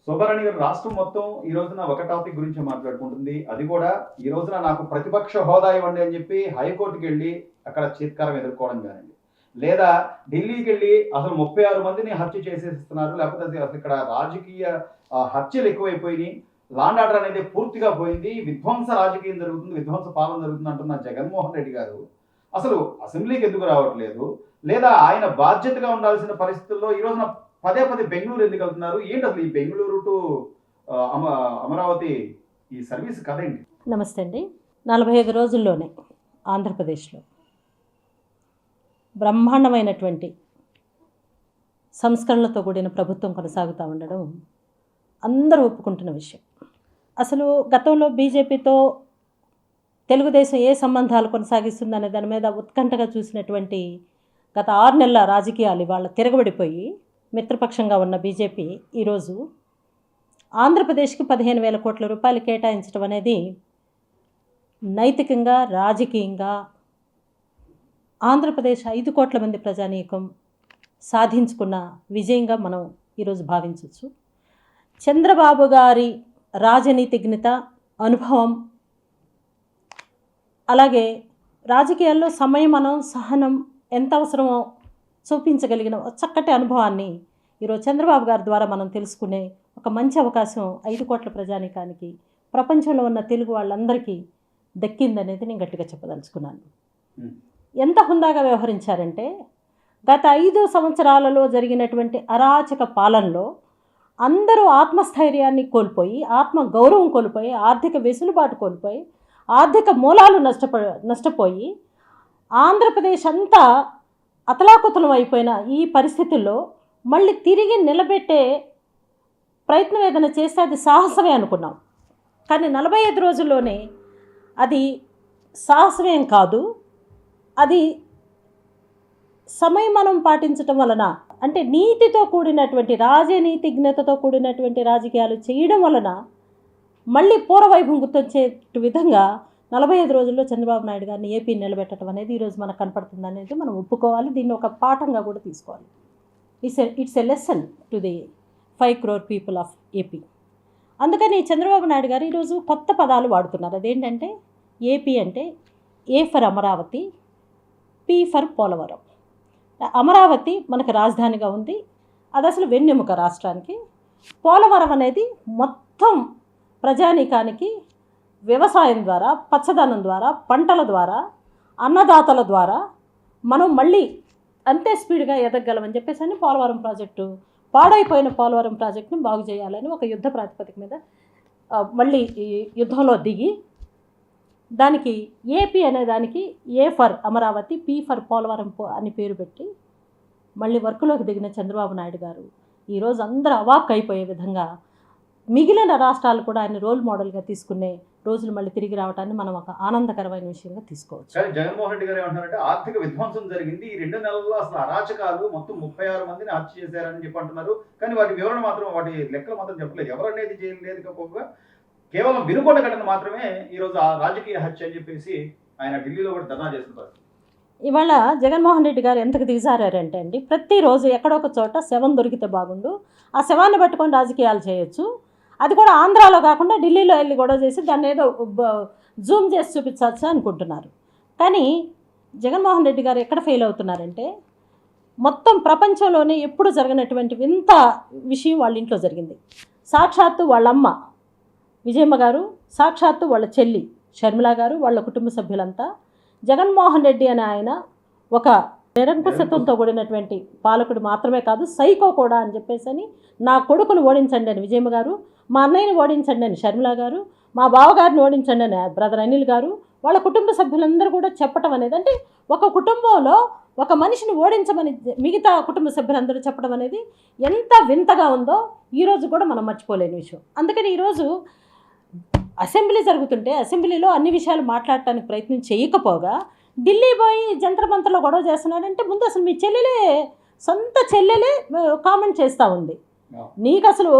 శోభారాణి గారు, రాష్ట్రం మొత్తం ఈ రోజున ఒక టాపిక్ గురించి మాట్లాడుకుంటుంది. అది కూడా ఈ రోజున నాకు ప్రతిపక్ష హోదా ఇవ్వండి అని చెప్పి హైకోర్టుకి వెళ్ళి అక్కడ చీత్కారం ఎదుర్కోవడం కానివ్వండి, లేదా ఢిల్లీకి వెళ్ళి అసలు 36 మందిని హత్య చేసేస్తున్నారు, లేకపోతే అసలు ఇక్కడ రాజకీయ హత్యలు ఎక్కువైపోయినాయి, లాండ్ ఆర్డర్ అనేది పూర్తిగా పోయింది, విధ్వంస రాజకీయం జరుగుతుంది, విధ్వంస పాలన జరుగుతుంది అంటున్న జగన్మోహన్ రెడ్డి గారు అసలు అసెంబ్లీకి ఎందుకు రావట్లేదు? లేదా ఆయన బాధ్యతగా ఉండాల్సిన పరిస్థితుల్లో ఈ రోజున పదే పదే బెంగళూరు ఎందుకు వెళ్తున్నారు? ఏంటి అసలు ఈ బెంగళూరు టు అమరావతి ఈ సర్వీస్ కథ ఏంటి? నమస్తే అండి. 45 రోజుల్లోనే ఆంధ్రప్రదేశ్లో బ్రహ్మాండమైనటువంటి సంస్కరణలతో కూడిన ప్రభుత్వం కొనసాగుతూ ఉండడం అందరూ ఒప్పుకుంటున్న విషయం. అసలు గతంలో బీజేపీతో తెలుగుదేశం ఏ సంబంధాలు కొనసాగిస్తుందనే దాని మీద ఉత్కంఠగా చూసినటువంటి గత 6 నెలల రాజకీయాలు ఇవాళ తిరగబడిపోయి మిత్రపక్షంగా ఉన్న బీజేపీ ఈరోజు ఆంధ్రప్రదేశ్కి 15,000 కోట్ల రూపాయలు కేటాయించడం అనేది నైతికంగా, రాజకీయంగా ఆంధ్రప్రదేశ్ 5 కోట్ల మంది ప్రజానీకం సాధించుకున్న విజయంగా మనం ఈరోజు భావించవచ్చు. చంద్రబాబు గారి రాజనీతిజ్ఞత, అనుభవం, అలాగే రాజకీయాల్లో సంయమనం, సహనం ఎంత అవసరమో చూపించగలిగిన చక్కటి అనుభవాన్ని ఈరోజు చంద్రబాబు గారి ద్వారా మనం తెలుసుకునే ఒక మంచి అవకాశం 5 కోట్ల ప్రజానీకానికి, ప్రపంచంలో ఉన్న తెలుగు వాళ్ళందరికీ దక్కిందనేది నేను గట్టిగా చెప్పదలుచుకున్నాను. ఎంత హుందాగా వ్యవహరించారంటే గత 5 సంవత్సరాలలో జరిగినటువంటి అరాచక పాలనలో అందరూ ఆత్మస్థైర్యాన్ని కోల్పోయి, ఆత్మ గౌరవం కోల్పోయి, ఆర్థిక వెసులుబాటు కోల్పోయి, ఆర్థిక మూలాలు నష్టపోయి ఆంధ్రప్రదేశ్ అంతా అతలాకుతలం అయిపోయిన ఈ పరిస్థితుల్లో మళ్ళీ తిరిగి నిలబెట్టే ప్రయత్నం ఏదైనా చేస్తే అది సాహసమే అనుకున్నాం. కానీ 45 రోజుల్లోనే అది సాహసమేం కాదు, అది సంయమనం పాటించటం వలన, అంటే నీతితో కూడినటువంటి, రాజనీతిజ్ఞతతో కూడినటువంటి రాజకీయాలు చేయడం వలన మళ్ళీ పూర్వవైభవం గుర్తొచ్చే విధంగా 45 రోజుల్లో చంద్రబాబు నాయుడు గారిని ఏపీ నిలబెట్టడం అనేది ఈరోజు మనకు కనపడుతుంది అనేది మనం ఒప్పుకోవాలి. దీన్ని ఒక పాఠంగా కూడా తీసుకోవాలి. It's a lesson to the 5 crore people of AP. అందుకని చంద్రబాబు నాయుడు గారు ఈరోజు కొత్త పదాలు వాడుతున్నారు. అదేంటంటే ఏపీ అంటే A for Amaravati, P for Polavaram. Amaravati మనకు రాజధానిగా ఉంది, అది అసలు వెన్నెముక రాష్ట్రానికి. పోలవరం అనేది మొత్తం ప్రజానీకానికి వ్యవసాయం ద్వారా, పచ్చదనం ద్వారా, పంటల ద్వారా, అన్నదాతల ద్వారా మనం మళ్ళీ అంతే స్పీడ్గా ఎదగగలమని చెప్పేసి అని పోలవరం ప్రాజెక్టు, పాడైపోయిన పోలవరం ప్రాజెక్టును బాగు చేయాలని ఒక యుద్ధ ప్రాతిపదిక మీద మళ్ళీ ఈ యుద్ధంలో దిగి దానికి ఏపీ అనే దానికి A for Amaravati, P for Polavaram అని పేరు పెట్టి మళ్ళీ వర్క్లోకి దిగిన చంద్రబాబు నాయుడు గారు ఈరోజు అందరూ అవాక్ అయిపోయే విధంగా మిగిలిన రాష్ట్రాలు కూడా ఆయన రోల్ మోడల్గా తీసుకునే రోజులు మళ్ళీ తిరిగి రావడాన్ని మనం ఒక ఆనందకరమైన విషయంగా తీసుకోవచ్చు. కానీ జగన్మోహన్ రెడ్డి గారు ఏమంటారంటే ఆర్థిక విధ్వంసం జరిగింది, ఈ 2 నెలల్లో అసలు అరాచకాలు మొత్తం 36 మందిని హత్య చేశారని చెప్పి అంటున్నారు. కానీ వాటి వివరణ మాత్రం, వాటి లెక్కలు మాత్రం చెప్పలేదు. ఎవరనేది చేయలేదు, కాకపోగా కేవలం వినుకొండ ఘటన మాత్రమే ఈరోజు ఆ రాజకీయ హత్య అని చెప్పేసి ఆయన ఢిల్లీలో కూడా ధర్నా చేస్తున్నారు. ఇవాళ జగన్మోహన్ రెడ్డి గారు ఎంతకు దిగజారంటే అండి, ప్రతిరోజు ఎక్కడొక చోట శవం దొరికితే బాగుండు, ఆ శవాన్ని పట్టుకొని రాజకీయాలు చేయొచ్చు, అది కూడా ఆంధ్రాలో కాకుండా ఢిల్లీలో వెళ్ళి గొడవ చేసి దాన్ని ఏదో జూమ్ చేసి చూపించవచ్చు అనుకుంటున్నారు. కానీ జగన్మోహన్ రెడ్డి గారు ఎక్కడ ఫెయిల్ అవుతున్నారంటే, మొత్తం ప్రపంచంలోనే ఎప్పుడు జరగనటువంటి వింత విషయం వాళ్ళ ఇంట్లో జరిగింది. సాక్షాత్తు వాళ్ళమ్మ విజయమ్మ గారు, సాక్షాత్తు వాళ్ళ చెల్లి షర్మిల గారు, వాళ్ళ కుటుంబ సభ్యులంతా జగన్మోహన్ రెడ్డి అనే ఆయన ఒక నిరంకుశత్వంతో కూడినటువంటి పాలకుడు మాత్రమే కాదు, సైకో కూడా అని చెప్పేసి అని, నా కొడుకును ఓడించండి అని విజయమ్మ గారు, మా అన్నయ్యని ఓడించండి అని షర్మిల గారు, మా బావగారిని ఓడించండి అని బ్రదర్ అనిల్ గారు, వాళ్ళ కుటుంబ సభ్యులందరూ కూడా చెప్పడం అనేది, అంటే ఒక కుటుంబంలో ఒక మనిషిని ఓడించమని మిగతా కుటుంబ సభ్యులందరూ చెప్పడం అనేది ఎంత వింతగా ఉందో ఈరోజు కూడా మనం మర్చిపోలేని విషయం. అందుకని ఈరోజు అసెంబ్లీ జరుగుతుంటే అసెంబ్లీలో అన్ని విషయాలు మాట్లాడటానికి ప్రయత్నం చేయకపోగా ఢిల్లీ పోయి జంతర్ మంతర్లో గొడవ చేస్తున్నాడంటే, ముందు అసలు మీ చెల్లెలే, సొంత చెల్లెలే కామెంట్ చేస్తూ ఉంది. నీకు అసలు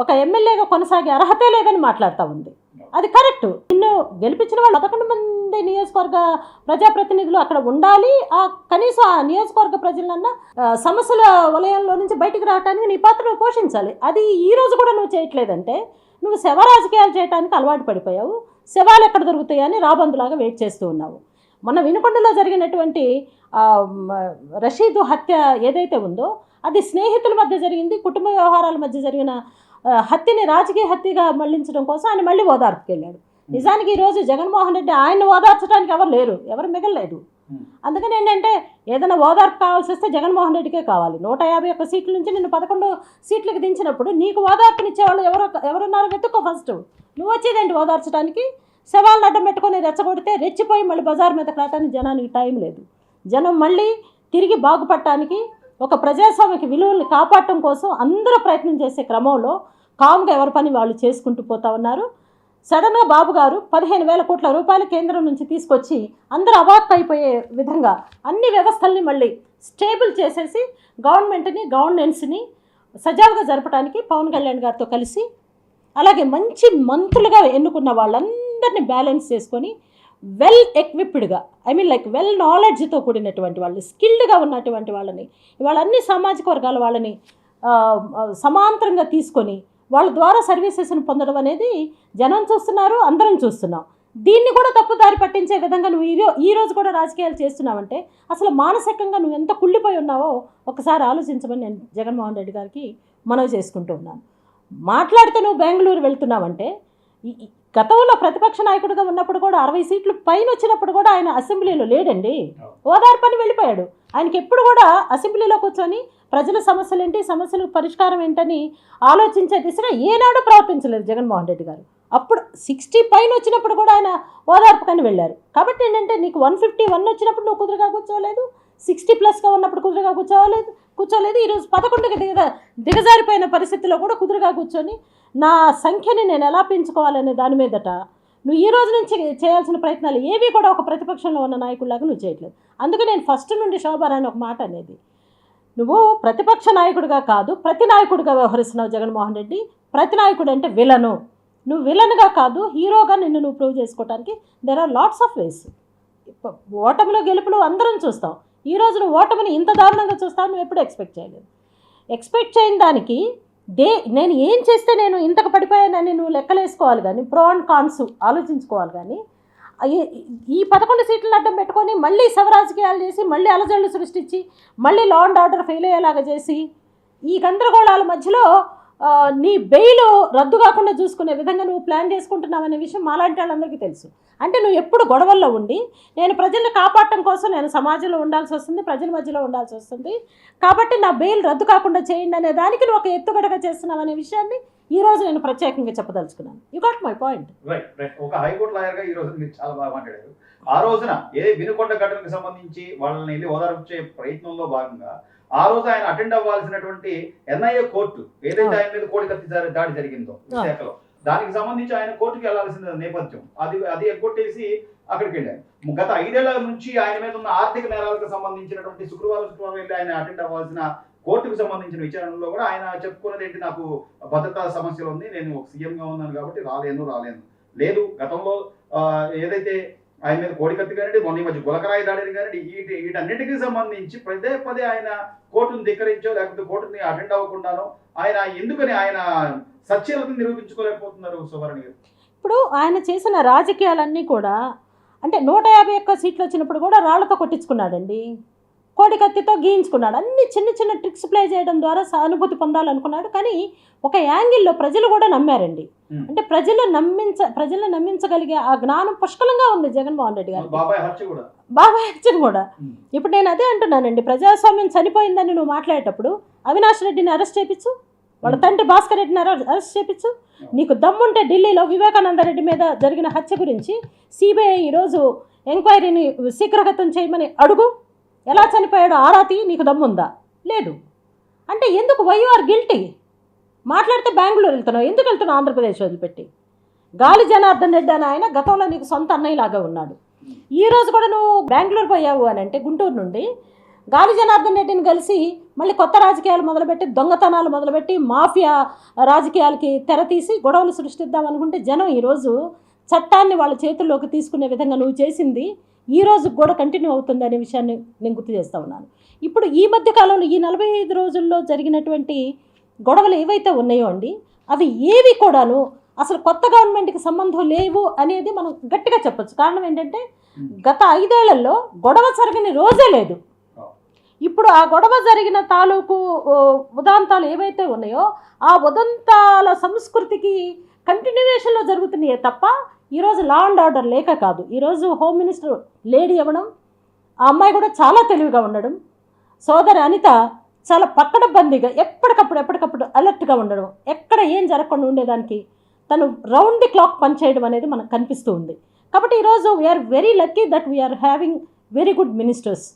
ఒక ఎమ్మెల్యేగా కొనసాగే అర్హతే లేదని మాట్లాడుతూ ఉంది. అది కరెక్ట్. నిన్ను గెలిపించిన వాళ్ళు 11 మంది నియోజకవర్గ ప్రజాప్రతినిధులు అక్కడ ఉండాలి. కనీసం ఆ నియోజకవర్గ ప్రజలన్నా సమస్యల వలయంలో నుంచి బయటికి రావడానికి నీ పాత్రను పోషించాలి. అది ఈ రోజు కూడా నువ్వు చేయట్లేదంటే నువ్వు శవ రాజకీయాలు చేయడానికి అలవాటు పడిపోయావు. శవాలు ఎక్కడ దొరుకుతాయని రాబందులాగా వెయిట్ చేస్తూ ఉన్నావు. మొన్న వినుకొండలో జరిగినటువంటి రషీదు హత్య ఏదైతే ఉందో అది స్నేహితుల మధ్య జరిగింది, కుటుంబ వ్యవహారాల మధ్య జరిగిన హత్యని రాజకీయ హత్యగా మళ్లించడం కోసం ఆయన మళ్ళీ ఓదార్పుకి వెళ్ళాడు. నిజానికి ఈరోజు జగన్మోహన్ రెడ్డి ఆయన్ని ఓదార్చడానికి ఎవరు లేరు, ఎవరు మిగలలేదు. అందుకని ఏంటంటే ఏదైనా ఓదార్పు కావాల్సి వస్తే జగన్మోహన్ రెడ్డికే కావాలి. 151 సీట్ల నుంచి నిన్ను 11 సీట్లకు దించినప్పుడు నీకు ఓదార్పునిచ్చేవాళ్ళు ఎవరున్నారో వెతుక్కో. ఫస్ట్ నువ్వు వచ్చేదేంటి ఓదార్చడానికి? శవాలను అడ్డం పెట్టుకొని రెచ్చగొడితే రెచ్చిపోయి మళ్ళీ బజార్ మీదకి రావడానికి జనానికి టైం లేదు. జనం మళ్ళీ తిరిగి బాగుపడటానికి ఒక ప్రజాస్వామ్యకి విలువల్ని కాపాడటం కోసం అందరూ ప్రయత్నం చేసే క్రమంలో కామ్గా ఎవరి పని వాళ్ళు చేసుకుంటూ పోతా ఉన్నారు. సడన్గా బాబు గారు 15,000 కోట్ల రూపాయలు కేంద్రం నుంచి తీసుకొచ్చి అందరూ అవాక్ అయిపోయే విధంగా అన్ని వ్యవస్థల్ని మళ్ళీ స్టేబుల్ చేసేసి గవర్నమెంట్ని గవర్నెన్స్ని సజావుగా జరపడానికి పవన్ కళ్యాణ్ గారితో కలిసి అలాగే మంచి మంత్రులుగా ఎన్నుకున్న వాళ్ళందరినీ బ్యాలెన్స్ చేసుకొని వెల్ ఎక్విప్డ్గా వెల్ నాలెడ్జ్తో కూడినటువంటి వాళ్ళు, స్కిల్డ్గా ఉన్నటువంటి వాళ్ళని ఇవాళ అన్ని సామాజిక వర్గాల వాళ్ళని సమాంతరంగా తీసుకొని వాళ్ళ ద్వారా సర్వీసెస్ను పొందడం అనేది జనం చూస్తున్నారు, అందరం చూస్తున్నాం. దీన్ని కూడా తప్పుదారి పట్టించే విధంగా నువ్వు ఈ రోజు కూడా రాజకీయాలు చేస్తున్నావంటే అసలు మానసికంగా నువ్వు ఎంత కుళ్ళిపోయి ఉన్నావో ఒకసారి ఆలోచించమని నేను జగన్మోహన్ రెడ్డి గారికి మనవి చేసుకుంటూ ఉన్నాను. మాట్లాడితే నువ్వు బెంగళూరు వెళ్తున్నావంటే గతంలో ప్రతిపక్ష నాయకుడిగా ఉన్నప్పుడు కూడా 60 సీట్లు పైన వచ్చినప్పుడు కూడా ఆయన అసెంబ్లీలో లేడండి, ఓదార్పని వెళ్ళిపోయాడు. ఆయనకి ఎప్పుడు కూడా అసెంబ్లీలో కూర్చొని ప్రజల సమస్యలు ఏంటి, సమస్యలకు పరిష్కారం ఏంటని ఆలోచించే దిశగా ఏనాడు ప్రవర్తించలేదు జగన్మోహన్ రెడ్డి గారు. అప్పుడు 60 పైన వచ్చినప్పుడు కూడా ఆయన ఓదార్పుకని వెళ్ళారు. కాబట్టి ఏంటంటే నీకు 151 వచ్చినప్పుడు నువ్వు కుదురుగా కూర్చోలేదు, 60+ ఉన్నప్పుడు కుదురుగా కూర్చోలేదు. ఈరోజు 11కి దిగజారిపోయిన పరిస్థితిలో కూడా కుదురుగా కూర్చొని నా సంఖ్యని నేను ఎలా పెంచుకోవాలనే దాని మీదట నువ్వు ఈ రోజు నుంచి చేయాల్సిన ప్రయత్నాలు ఏవి కూడా ఒక ప్రతిపక్షంలో ఉన్న నాయకుడిలాగా నువ్వు చేయట్లేదు. అందుకే నేను ఫస్ట్ నుండి శోభారాని ఒక మాట అనేది, నువ్వు ప్రతిపక్ష నాయకుడిగా కాదు ప్రతి నాయకుడిగా వ్యవహరిస్తున్నావు జగన్మోహన్ రెడ్డి. ప్రతి నాయకుడు అంటే విలను, నువ్వు విలన్గా కాదు హీరోగా నిన్ను నువ్వు ప్రూవ్ చేసుకోవడానికి there are lots of ways. ఓటమిలో గెలుపులు అందరం చూస్తాం. ఈరోజు నువ్వు ఓటమిని ఇంత దారుణంగా చూస్తావు నువ్వు ఎప్పుడు ఎక్స్పెక్ట్ చేయని దానికి నేను ఏం చేస్తే నేను ఇంతకు పడిపోయానని నువ్వు లెక్కలేసుకోవాలి కానీ ప్రో అండ్ కాన్స్ ఆలోచించుకోవాలి కానీ ఈ 11 సీట్లను అడ్డం పెట్టుకొని మళ్ళీ శవరాజకీయాలు చేసి మళ్ళీ అలజడులు సృష్టించి మళ్ళీ లా అండ్ ఆర్డర్ ఫెయిల్ అయ్యేలాగా చేసి ఈ గందరగోళాల మధ్యలో నీ బెయిల్ రద్దు కాకుండా చూసుకునే విధంగా నువ్వు ప్లాన్ చేసుకుంటున్నావు అనే విషయం మాలాంటి వాళ్ళందరికీ తెలుసు. అంటే నువ్వు ఎప్పుడు గొడవల్లో ఉండి నేను ప్రజల్ని కాపాడటం కోసం నేను సమాజంలో ఉండాల్సి వస్తుంది, ప్రజల మధ్యలో ఉండాల్సి వస్తుంది, కాబట్టి నా బెయిల్ రద్దు కాకుండా చేయండి అనే దానికి నువ్వు ఒక ఎత్తుగడగా చేస్తున్నావు అనే విషయాన్ని ఈ రోజు నేను ప్రత్యేకంగా చెప్పదలుచుకున్నాను. You got my point. Right. ఒక హైకోర్టు లాయర్గా ఈ రోజు మీరు చాలా బాగా మాట్లాడారు. ఆ రోజున వినుకొండ ఘటనకు సంబంధించి వాళ్ళని వెళ్ళి ఓదార్చే ప్రయత్నంలో భాగంగా ఆ రోజు ఆయన అటెండ్ అవ్వాల్సినటువంటి NIA కోర్టు ఏదైతే ఆయన మీద కోడికత్తి దాడి జరిగిందో విశాఖలో, దానికి సంబంధించి ఆయన కోర్టుకి వెళ్లాల్సిన నేపథ్యం అది ఎగ్గొట్టేసి అక్కడికి వెళ్ళారు. గత 5 ఏళ్ల నుంచి ఆయన మీద ఉన్న ఆర్థిక నేరాలకు సంబంధించినటువంటి శుక్రవారం వెళ్ళి ఆయన అటెండ్ అవ్వాల్సిన కోర్టుకు సంబంధించిన విచారణలో కూడా ఆయన చెప్పుకున్నది ఏంటి, నాకు భద్రతా సమస్యలు ఉంది, నేను ఒక సీఎంగా ఉన్నాను కాబట్టి రాలేను లేదు. గతంలో ఏదైతే ఆయన మీద కోడికత్తి కానివ్వండి, మొన్న మధ్య గులకరాయి దాడిని కానివ్వండి, వీటన్నిటికీ సంబంధించి పదే ఆయన కోర్టును ధిక్కరించో లేకపోతే కోర్టుని అటెండ్ అవ్వకుండానో ఆయన ఎందుకని ఆయన సత్యాలను నిరూపించుకోలేకపోతున్నారు సువర్ణ గారు? ఇప్పుడు ఆయన చేసిన రాజకీయాలన్నీ కూడా అంటే 151 సీట్లు వచ్చినప్పుడు కూడా రాళ్లతో కొట్టించుకున్నాడండి, కోడికత్తితో గీయించుకున్నాడు, అన్ని చిన్న ట్రిక్స్ ప్లే చేయడం ద్వారా సానుభూతి పొందాలనుకున్నాడు. కానీ ఒక యాంగిల్లో ప్రజలు కూడా నమ్మారండి. అంటే ప్రజలను నమ్మించగలిగే ఆ జ్ఞానం పుష్కలంగా ఉంది జగన్మోహన్ రెడ్డి గారు. బాబాయ్ హత్యను కూడా ఇప్పుడు నేను అదే అంటున్నానండి, ప్రజాస్వామ్యం చనిపోయిందని నువ్వు మాట్లాడేటప్పుడు అవినాష్ రెడ్డిని అరెస్ట్ చేయించు, వాళ్ళ తండ్రి భాస్కర్ రెడ్డిని అరెస్ట్ చేయించు. నీకు దమ్ముంటే ఢిల్లీలో వివేకానంద రెడ్డి మీద జరిగిన హత్య గురించి CBI ఈరోజు ఎంక్వైరీని శీఘ్రగతం చేయమని అడుగు. ఎలా చనిపోయాడో ఆరాతి నీకు దమ్ముందా? లేదు. అంటే ఎందుకు వై యు ఆర్ గిల్టీ? మాట్లాడితే బెంగళూరు వెళ్తున్నావు, ఎందుకు వెళ్తున్నావు ఆంధ్రప్రదేశ్ వదిలిపెట్టి? గాలి జనార్దన్ రెడ్డి అని ఆయన గతంలో నీకు సొంత అన్నయ్యలాగా ఉన్నాడు. ఈ రోజు కూడా నువ్వు బెంగళూరు పోయావు అని అంటే గుంటూరు నుండి గాలి జనార్దన్ రెడ్డిని కలిసి మళ్ళీ కొత్త రాజకీయాలు మొదలుపెట్టి దొంగతనాలు మొదలుపెట్టి మాఫియా రాజకీయాలకి తెరతీసి గొడవలు సృష్టిద్దాం అనుకుంటే జనం ఈరోజు చట్టాన్ని వాళ్ళ చేతుల్లోకి తీసుకునే విధంగా నువ్వు చేసింది ఈ రోజు కూడా కంటిన్యూ అవుతుంది అనే విషయాన్ని నేను గుర్తు చేస్తూ ఉన్నాను. ఇప్పుడు ఈ మధ్య కాలంలో ఈ 45 రోజుల్లో జరిగినటువంటి గొడవలు ఏవైతే ఉన్నాయో అండి, అవి ఏవి కూడాను అసలు కొత్త గవర్నమెంట్కి సంబంధం లేవు అనేది మనం గట్టిగా చెప్పొచ్చు. కారణం ఏంటంటే గత 5 ఏళ్లలో గొడవ జరగని రోజే లేదు. ఇప్పుడు ఆ గొడవ జరిగిన తాలూకు ఉదాంతాలు ఏవైతే ఉన్నాయో ఆ ఉదంతాల సంస్కృతికి కంటిన్యూవేషన్లో జరుగుతున్నాయే తప్ప ఈరోజు లా అండ్ ఆర్డర్ లేక కాదు. ఈరోజు హోమ్ మినిస్టర్ లేడీ అవ్వడం, ఆ అమ్మాయి కూడా చాలా తెలివిగా ఉండడం, సోదరి అనిత చాలా పక్కడబందీగా ఎప్పటికప్పుడు అలర్ట్గా ఉండడం, ఎక్కడ ఏం జరగకుండా ఉండేదానికి తను రౌండ్ ది క్లాక్ పనిచేయడం అనేది మనకు కనిపిస్తూ ఉంది. కాబట్టి ఈరోజు we are very lucky that we are having very good ministers.